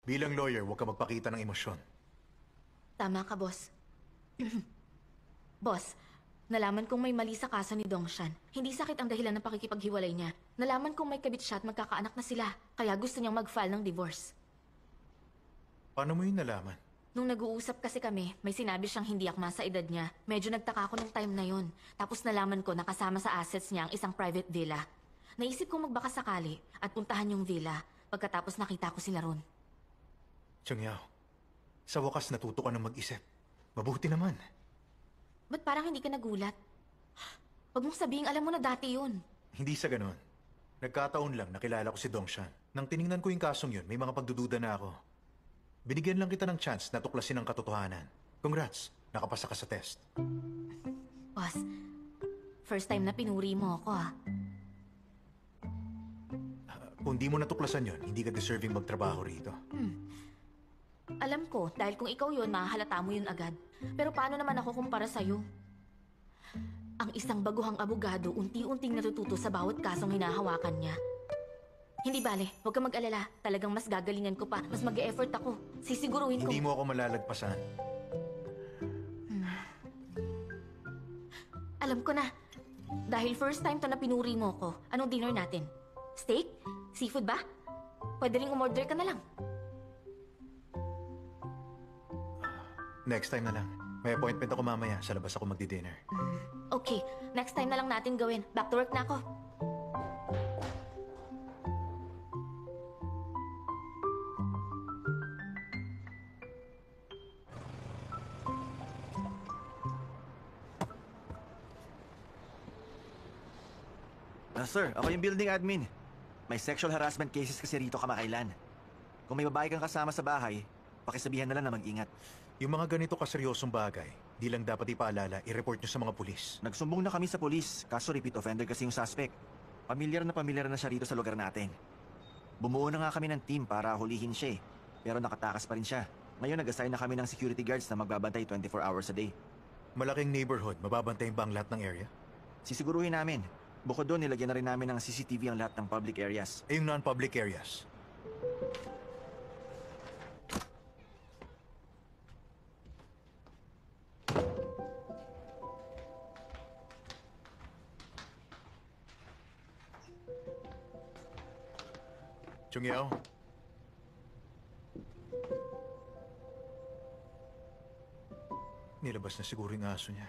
Bilang lawyer, huwag ka magpakita ng emosyon. Tama ka, boss. Boss, nalaman kong may mali sa kaso ni Dongshan. Hindi sakit ang dahilan ng pakikipaghiwalay niya. Nalaman kong may kabit siya at magkakaanak na sila. Kaya gusto niyang mag-file ng divorce. Paano mo yun nalaman? Nung nag-uusap kasi kami, may sinabi siyang hindi akma sa edad niya. Medyo nagtaka ako nung time na yun. Tapos nalaman ko nakasama sa assets niya ang isang private villa. Naisip kong magbaka sakali at puntahan yung villa. Pagkatapos nakita ko sila ron. Chongyao, sa wakas natuto ka ng mag-isip. Mabuti naman. Ba't parang hindi ka nagulat? Huwag mong sabihin alam mo na dati yun. Hindi sa ganun. Nagkataon lang nakilala ko si Dongshan. Nang tiningnan ko yung kasong yun, may mga pagdududa na ako. Binigyan lang kita ng chance na tuklasin ang katotohanan. Congrats, nakapasa ka sa test. Boss, first time na pinuri mo ako Kung di mo natuklasan yun, hindi ka deserving magtrabaho rito. Alam ko, dahil kung ikaw yun, mahahalata mo yun agad. Pero paano naman ako kumpara sa'yo? Ang isang baguhang abogado, unti-unting natututo sa bawat kasong hinahawakan niya. Hindi bale, huwag kang mag-alala. Talagang mas gagalingan ko pa. Mas mag-e-effort ako. Sisiguruhin ko... Hindi mo ako malalagpasan. Alam ko na. Dahil first time to na pinuri mo ko, anong dinner natin? Steak? Seafood ba? Pwede rin umorder ka na lang. Next time na lang. May appointment ako mamaya. Sa labas ako magdi-dinner. Okay, next time na lang natin gawin. Back to work na ako. Sir, ako yung building admin. May sexual harassment cases kasi rito kamakailan. Kung may babae kang kasama sa bahay, pakisabihan na lang na mag-ingat. Yung mga ganito kaseryosong bagay, di lang dapat ipaalala, i-report nyo sa mga pulis. Nagsumbong na kami sa pulis, kaso repeat offender kasi yung suspect. Pamilyar na siya rito sa lugar natin. Bumuo na nga kami ng team para hulihin siya pero nakatakas pa rin siya. Ngayon nag-assign na kami ng security guards na magbabantay 24 hours a day. Malaking neighborhood, mababantayan ba ang lahat ng area? Sisiguruhin namin. Bukod doon, nilagyan na rin namin ng CCTV ang lahat ng public areas. Yung non-public areas. Chongyao. Nilabas na siguro yung aso niya.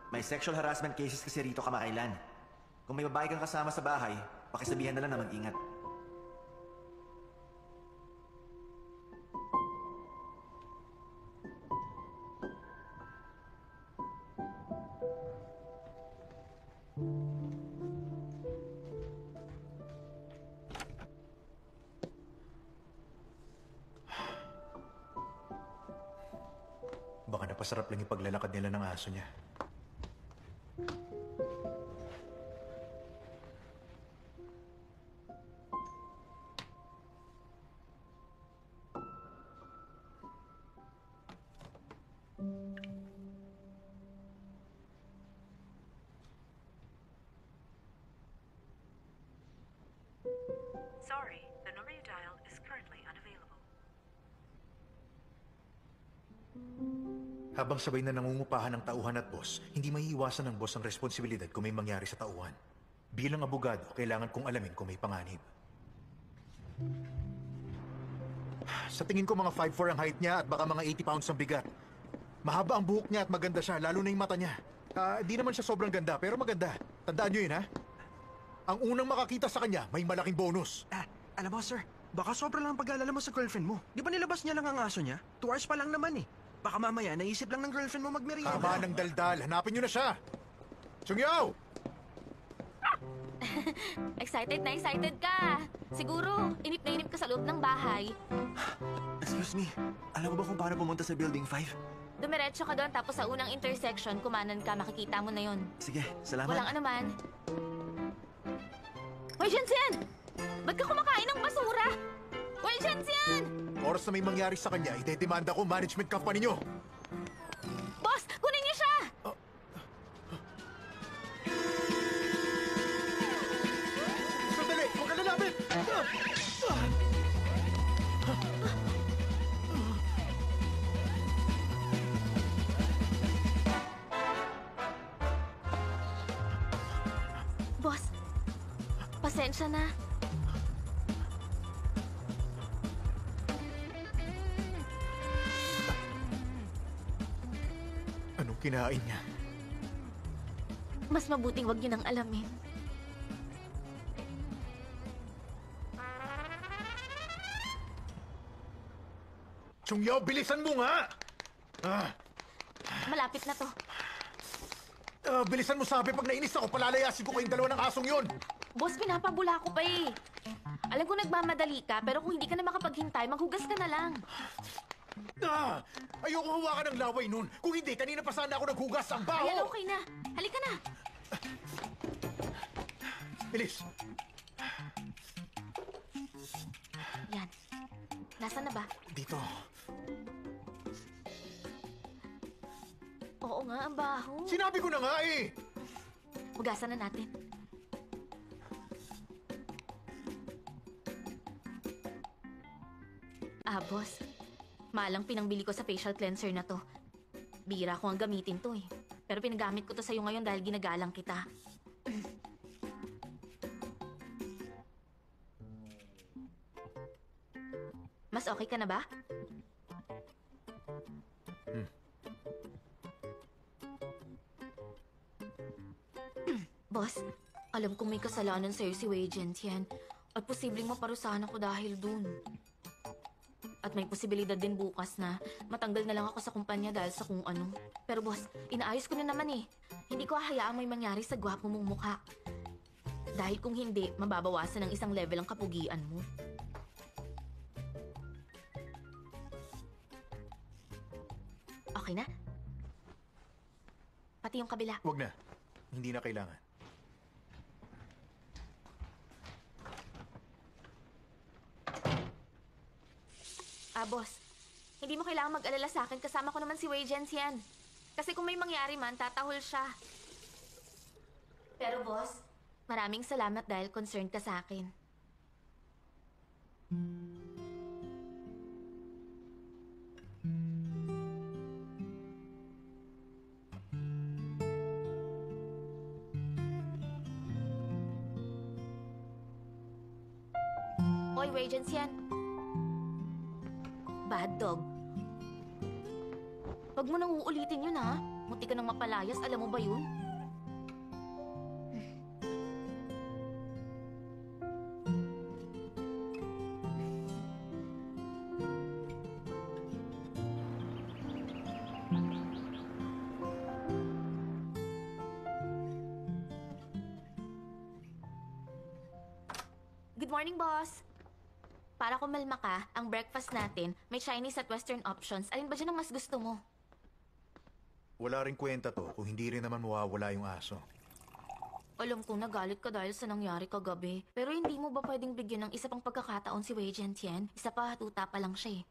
May sexual harassment cases kasi rito kamakailan. Kung may babae kang kasama sa bahay, pakisabihan na lang na mag-ingat. Baka napasarap lang yung paglalakad nila ng aso niya. Sorry, the number you dialed is currently unavailable. Habang sabay na nangungupahan ng tauhan at boss, hindi maiiwasan ng boss ang responsibilidad kung may mangyari sa tauhan. Bilang abogado, kailangan kong alamin kung may panganib. Sa tingin ko mga 5'4" ang height niya at baka mga 80 pounds ang bigat. Mahaba ang buhok niya at maganda siya, lalo na yung mata niya. Di naman siya sobrang ganda, pero maganda. Tandaan niyo yun, ha? Ang unang makakita sa kanya, may malaking bonus. Alam mo, sir, baka sobrang lang ang pag-aalala mo sa girlfriend mo. Di ba nilabas niya lang ang aso niya? 2 hours pa lang naman eh. Baka mamaya naisip lang ng girlfriend mo magmerienda. Tama ng daldal, hanapin niyo na siya. Chongyao! Excited na excited ka. Siguro, inip na inip ka sa loob ng bahay. Excuse me, alam mo ba kung paano pumunta sa Building 5? Dumiretso ka doon tapos sa unang intersection, kumanan ka, makikita mo na yon. Sige, salamat. Walang anuman. Hoy, Jensen! Ba't ka kumakain ng basura? Hoy, Jensen! Oras na may mangyari sa kanya, idedemanda ko management company niyo. Boss, kunin niyo siya! Pasensya na. Anong kinain niya? Mas mabuting wag niyo nang alamin. Chungyao, bilisan mo nga! Malapit na to. Bilisan mo sabi, pag nainis ako, palalayasin ko kayong dalawa ng asong yun! Boss, pinapabula ko pa eh. Alam ko nagmamadali ka, pero kung hindi ka na makapaghintay, maghugas ka na lang. Ayoko hawakan ng laway nun. Kung hindi, kanina pa sana ako naghugas. Ang baho! Ayan, okay na. Halika na. Bilis! Yan. Nasaan na ba? Dito. Oo nga, ang baho. Sinabi ko na nga eh! Hugasan na natin. Boss. Malang pinangbili ko sa facial cleanser na to. Bira ko ang gamitin to eh. Pero pinagamit ko to sa'yo ngayon dahil ginagalang kita. Mas okay ka na ba? Boss, alam kong may kasalanan sa'yo si Wei Jiantian at posibleng maparusahan ako dahil dun. At may posibilidad din bukas na matanggal na lang ako sa kumpanya dahil sa kung ano. Pero boss, inaayos ko na naman eh. Hindi ko hahayaang may mangyari sa gwapo mong mukha. Dahil kung hindi, mababawasan ng isang level ang kapugian mo. Okay na? Pati yung kabila. Wag na. Hindi na kailangan. Boss, hindi mo kailangan mag-alala sa akin. Kasama ko naman si Wei Jiantian. Kasi kung may mangyari man, tatahol siya. Pero boss, maraming salamat dahil concerned ka sa akin. Hoy, Wei Jiantian. Bad dog. Huwag mo nang uulitin yun, ha? Munti ka nang mapalayas, alam mo ba yun? Good morning, boss. Para kumalma ka, ang breakfast natin, may Chinese at Western options. Alin ba dyan ang mas gusto mo? Wala rin kwenta to kung hindi rin naman mawawala yung aso. Alam kong nagalit ka dahil sa nangyari kagabi. Pero hindi mo ba pwedeng bigyan ng isa pang pagkakataon si Wei Jiantian? Isa pa, tuta pa lang siya eh.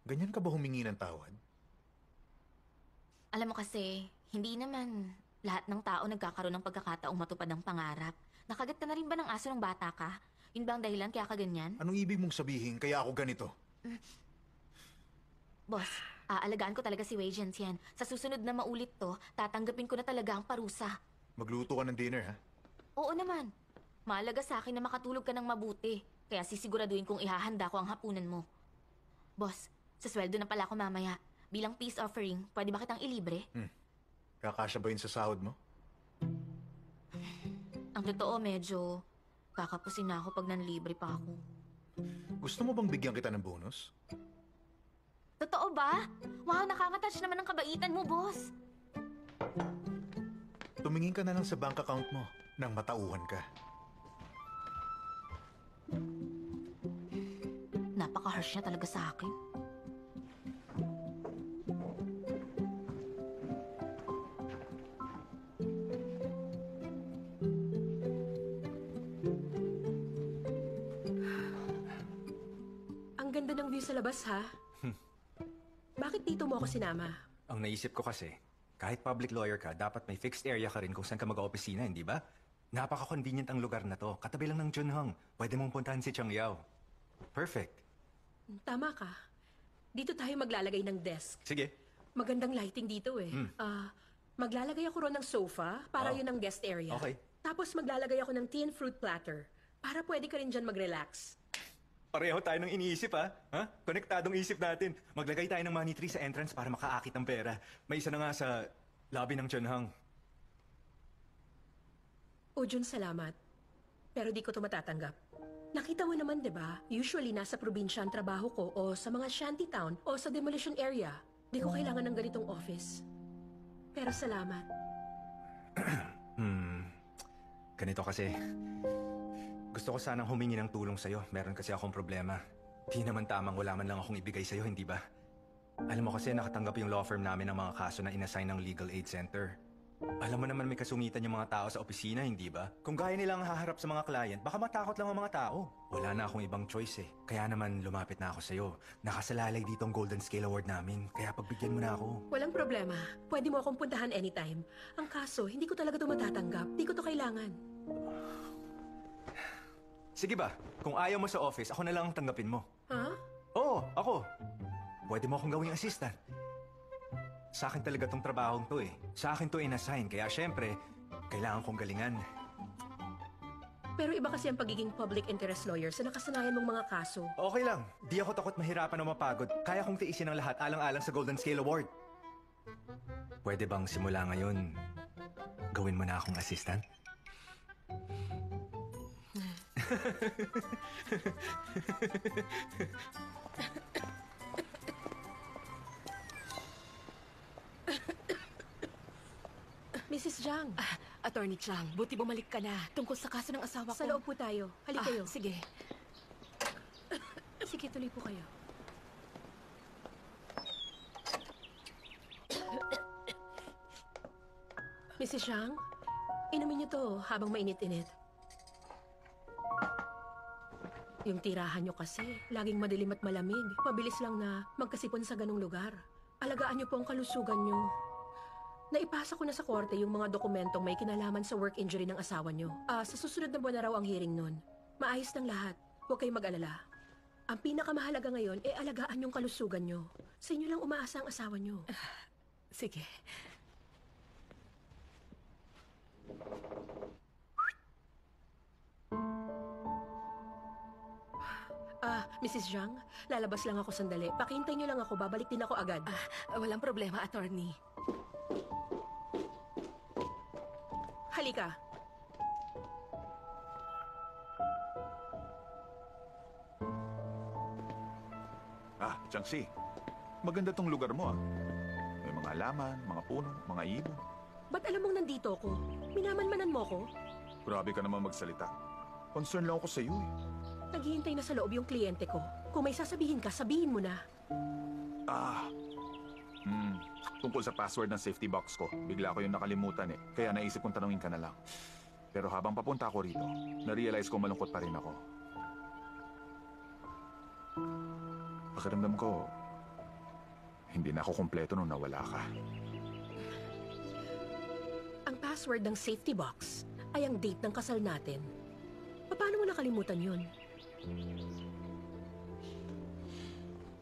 Ganyan ka ba humingi ng tawad? Alam mo kasi, hindi naman lahat ng tao nagkakaroon ng pagkakataong matupad ng pangarap. Nakagat ka na rin ba ng aso ng bata ka? Yun ba ang dahilan kaya ka ganyan? Anong ibig mong sabihin kaya ako ganito? Boss, aalagaan ko talaga si Wei Jiantian. Sa susunod na maulit to, tatanggapin ko na talaga ang parusa. Magluto ka ng dinner, ha? Oo naman. Mahalaga sa akin na makatulog ka ng mabuti. Kaya sisiguraduhin kong ihahanda ko ang hapunan mo. Boss, sa sweldo na pala ako mamaya. Bilang peace offering, pwede ba kitang ilibre? Kakasya ba yun sa sahod mo? Ang totoo, medyo kakapusin na ako pag nanlibre pa ako. Gusto mo bang bigyan kita ng bonus? Totoo ba? Wow, nakaka-touch naman ang kabaitan mo, boss. Tumingin ka na lang sa bank account mo nang matauhan ka. Napaka-harsh niya talaga sa akin. Ang ganda ng view sa labas, ha? Bakit dito mo ako sinama? Ang naisip ko kasi, kahit public lawyer ka, dapat may fixed area ka rin kung saan ka mag-opisina, hindi ba? Napaka-convenient ang lugar na to. Katabi lang ng Junhong. Pwede mong puntahan si Changyao. Perfect. Tama ka. Dito tayo maglalagay ng desk. Sige. Magandang lighting dito eh. Maglalagay ako ron ng sofa para Oh. yun ang guest area. Okay. Tapos maglalagay ako ng tea and fruit platter para pwede ka rin dyan mag-relax. Pareho tayo ng iniisip, ha? Konektadong isip natin. Maglagay tayo ng money tree sa entrance para makaakit ng pera. May isa na nga sa lobby ng Chunhang. Jun, salamat. Pero di ko to matatanggap. Nakita mo naman, di ba? Usually, nasa probinsya ang trabaho ko o sa mga shantytown o sa demolition area. Di ko kailangan ng ganitong office. Pero salamat. Ganito kasi. Gusto ko sanang humingi ng tulong sa'yo. Meron kasi akong problema. Di naman tamang wala man lang akong ibigay sa'yo, hindi ba? Alam mo kasi nakatanggap yung law firm namin ng mga kaso na inassign ng Legal Aid Center. Alam mo naman may kasungitan yung mga tao sa opisina, hindi ba? Kung kaya nilang haharap sa mga client, baka matakot lang ang mga tao. Wala na akong ibang choice eh. Kaya naman lumapit na ako sa'yo. Nakasalalay dito ang Golden Scale Award namin. Kaya pagbigyan mo na ako. Walang problema. Pwede mo akong puntahan anytime. Ang kaso, hindi ko talaga to matatanggap. Di ko to kailangan. Sige ba? Kung ayaw mo sa office, ako na lang ang tanggapin mo. Ha? Oo, ako. Pwede mo akong gawing assistant. Sa akin talaga tong trabahong to eh. Sa akin to inassign, kaya syempre, kailangan kong galingan. Pero iba kasi ang pagiging public interest lawyer sa nakasanayan mong mga kaso. Okay lang. Di ako takot mahirapan o mapagod. Kaya kong tiisin ang lahat alang-alang sa Golden Scale Award. Pwede bang simula ngayon, gawin mo na akong assistant? Mrs. Zhang, Attorney Chang, buti bumalik ka na. Tungkol sa kaso ng asawa ko. sa loob po tayo. Halika kayo. Sige. Sige, tuloy po kayo. Mrs. Zhang, inumin niyo to habang mainit-init. Yung tirahan niyo kasi, laging madilim at malamig. Mabilis lang na magkasipon sa ganong lugar. Alagaan niyo po ang kalusugan niyo. Naipasa ko na sa korte yung mga dokumentong may kinalaman sa work injury ng asawa niyo. Sa susunod na buwan na raw ang hearing nun. Maayos ng lahat. Huwag kayong mag-alala. Ang pinakamahalaga ngayon, alagaan yung kalusugan niyo. Sa inyo lang umaasa ang asawa niyo. Sige. Mrs. Zhang, lalabas lang ako sandali. Pakihintay niyo lang ako, babalik din ako agad. Walang problema, attorney. Halika. Jiangxi, maganda tong lugar mo ah. May mga halaman, mga puno, mga ibon. Ba't alam mong nandito ako? Minamanmanan mo ko? Grabe ka naman magsalita. Concern lang ako sa iyo eh. Naghihintay na sa loob yung kliyente ko. Kung may sasabihin ka, sabihin mo na. Tungkol sa password ng safety box ko, bigla ko yung nakalimutan eh. Kaya naisip kong tanungin ka na lang. Pero habang papunta ako rito, na-realize ko malungkot pa rin ako. Pakiramdam ko, hindi na ako kumpleto nung nawala ka. Ang password ng safety box ay ang date ng kasal natin. Paano mo nakalimutan yun?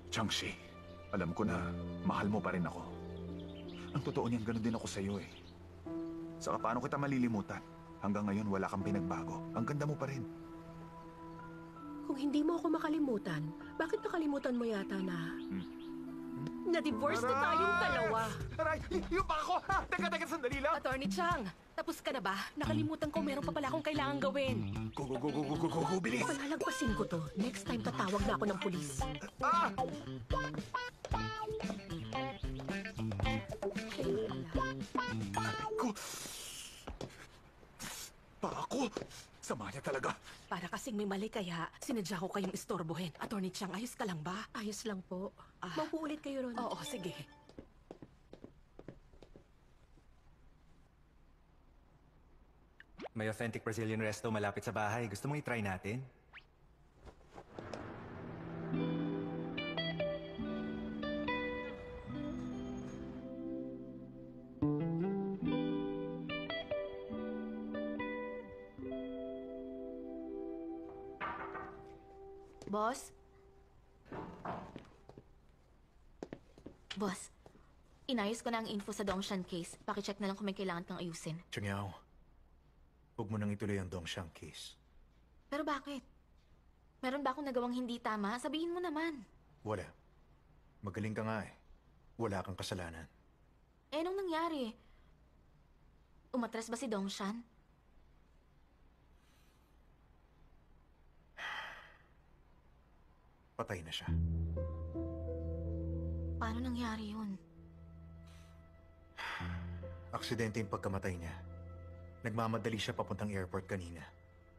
Jiangxi, alam ko na mahal mo pa rin ako. Ang totoo niyan, ganun din ako sa iyo eh. Saka paano kita malilimutan? Hanggang ngayon wala kang pinagbago. Ang ganda mo pa rin. Kung hindi mo ako makalimutan, bakit nakalimutan mo yata na... Na-divorce na tayong dalawa. Aray! Yung pa ako! Teka, sandali lang! Attorney Chang, tapos ka na ba? Nakalimutan ko meron pa pala akong kailangan gawin. Go, bilis! Palalagpasin ko to. Next time tatawag na ako ng pulis. Ko! Pa ako! Sama niya talaga. Para kasing may mali kaya, sinadya ko kayong istorbohin. Attorney Chang, ayos ka lang ba? Ayos lang po. Maupo ulit kayo ron. Oo, sige. May authentic Brazilian resto malapit sa bahay. Gusto mong i-try natin? Boss? Boss, inayos ko na ang info sa Dongshan case. Pakicheck na lang kung may kailangan kang ayusin. Chungyao, Huwag mo nang ituloy ang Dongshan case. Pero bakit? Meron ba akong nagawang hindi tama? Sabihin mo naman. Wala. Magaling ka nga eh. Wala kang kasalanan. Eh, anong nangyari? Umatras ba si Dongshan? Patay na siya. Paano nangyari yun? Aksidente yung pagkamatay niya. Nagmamadali siya papuntang airport kanina.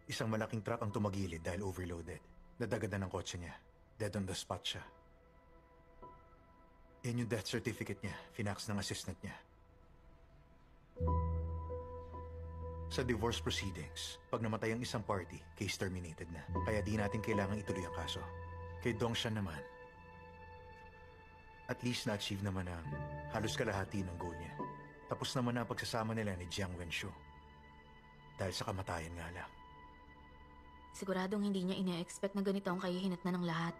Isang malaking truck ang tumagilid dahil overloaded. Nadagadan ng kotse niya. Dead on the spot siya. Yan yung death certificate niya. Finax ng assistant niya. Sa divorce proceedings, pag namatay ang isang party, case terminated na. Kaya di natin kailangang ituloy ang kaso. Kay Dongshan naman, at least na-achieve naman ang halos kalahati ng goal niya. Tapos naman na ang pagsasama nila ni Jiang Wenshu. Dahil sa kamatayan nga lang. Siguradong hindi niya ine-expect na ganito ang kahihinat na ng lahat.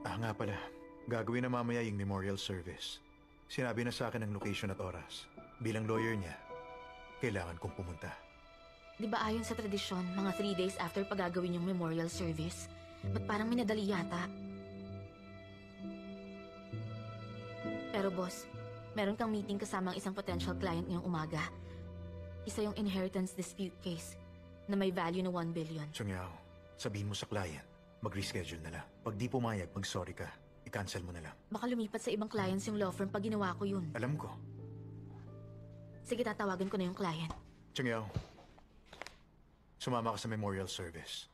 Ah nga pala, gagawin na mamaya yung memorial service. Sinabi na sa akin ang location at oras. Bilang lawyer niya, kailangan kong pumunta. Di ba ayon sa tradisyon, mga 3 days after pagagawin yung memorial service? Ba't parang minadali yata? Pero boss, meron kang meeting kasama ang isang potential client ngayong umaga. Isa yung inheritance dispute case na may value na 1 billion. Chongyao, sabihin mo sa client, mag-reschedule na lang. Pag di pumayag, mag-sorry ka. I-cancel mo na lang. Baka lumipat sa ibang clients yung law firm pag ginawa ko yun. Alam ko. Sige, tatawagan ko na yung client. Chongyao, sumama ka sa memorial service.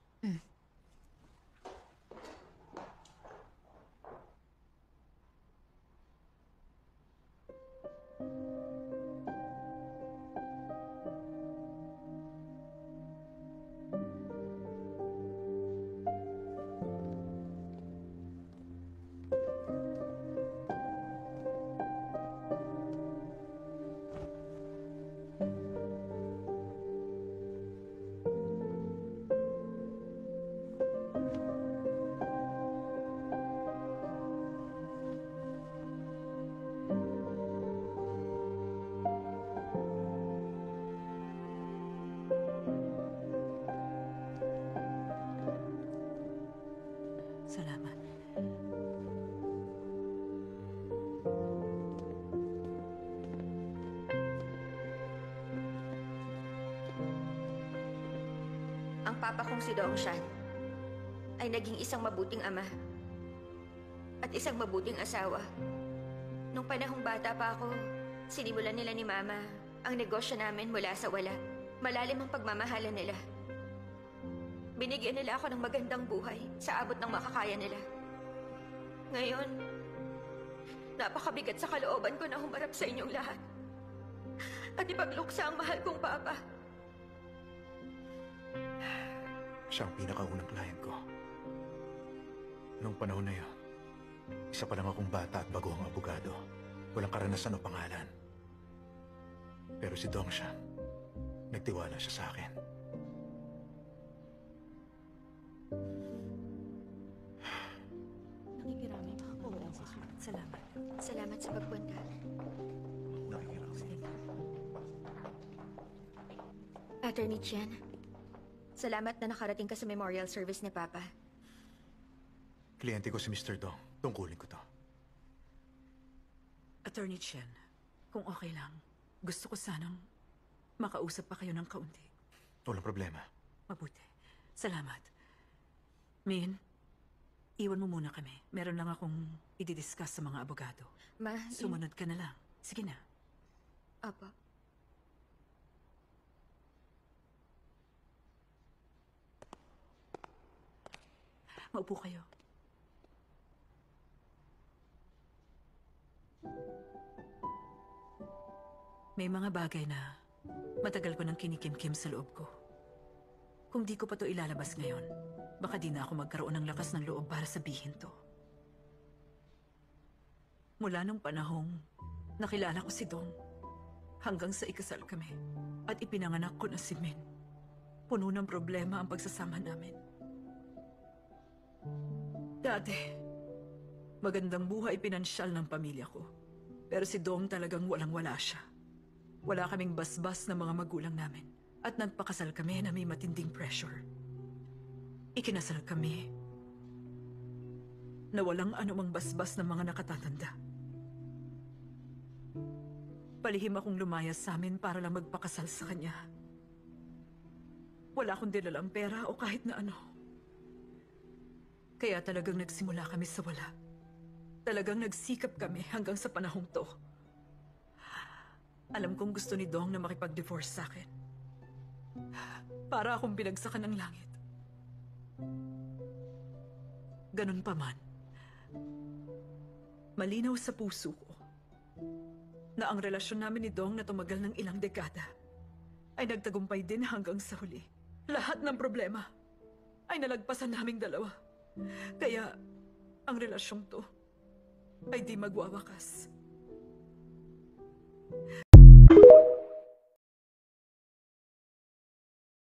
Salamat. Ang papa kong si Dongshan ay naging isang mabuting ama at isang mabuting asawa. Nung panahong bata pa ako, sinimulan nila ni Mama ang negosyo namin mula sa wala. Malalim ang pagmamahalan nila. Binigyan nila ako ng magandang buhay sa abot ng makakaya nila. Ngayon, napakabigat sa kalooban ko na humarap sa inyong lahat at ipagluksa ang mahal kong papa. Siya ang pinakaunang client ko. Noong panahon na yun, isa pa lang akong bata at baguhang abogado. Walang karanasan o pangalan. Pero si Dongshan, nagtiwala siya sa akin. Nakikiramay mga kawalan si Sue. Salamat. Salamat sa pagpunta. Attorney Chen, salamat na nakarating ka sa memorial service ni Papa. Kliyente ko si Mr. Dong. Tungkulin ko to. Attorney Chen, kung okay lang, gusto ko sanang makausap pa kayo ng kaunti. Walang problema. Mabuti. Salamat. Min, iwan mo muna kami. Meron lang akong i-discuss sa mga abogado. Sumunod ka na lang. Sige na. Apo. Maupo kayo. May mga bagay na matagal ko nang kinikimkim sa loob ko. Kung di ko pa to ilalabas ngayon, baka di na ako magkaroon ng lakas ng loob para sabihin to. Mula nung panahong nakilala ko si Dong, hanggang sa ikasal kami at ipinanganak ko na si Min, puno ng problema ang pagsasama namin. Dati, magandang buhay pinansyal ng pamilya ko. Pero si Dong talagang walang-wala siya. Wala kaming basbas ng mga magulang namin. At nagpakasal kami na may matinding pressure. Ikinasal kami na walang anumang basbas ng mga nakatatanda. Palihim akong lumayas sa amin para lang magpakasal sa kanya. Wala akong dilalang pera o kahit na ano. Kaya talagang nagsimula kami sa wala. Talagang nagsikap kami hanggang sa panahong to. Alam kong gusto ni Dong na makipag-divorce sa akin. Para akong binagsakan ng langit. Ganun pa man, malinaw sa puso ko na ang relasyon namin ni Dong na tumagal ng ilang dekada ay nagtagumpay din hanggang sa huli. Lahat ng problema ay nalagpasan naming dalawa. Kaya ang relasyong to ay di magwawakas.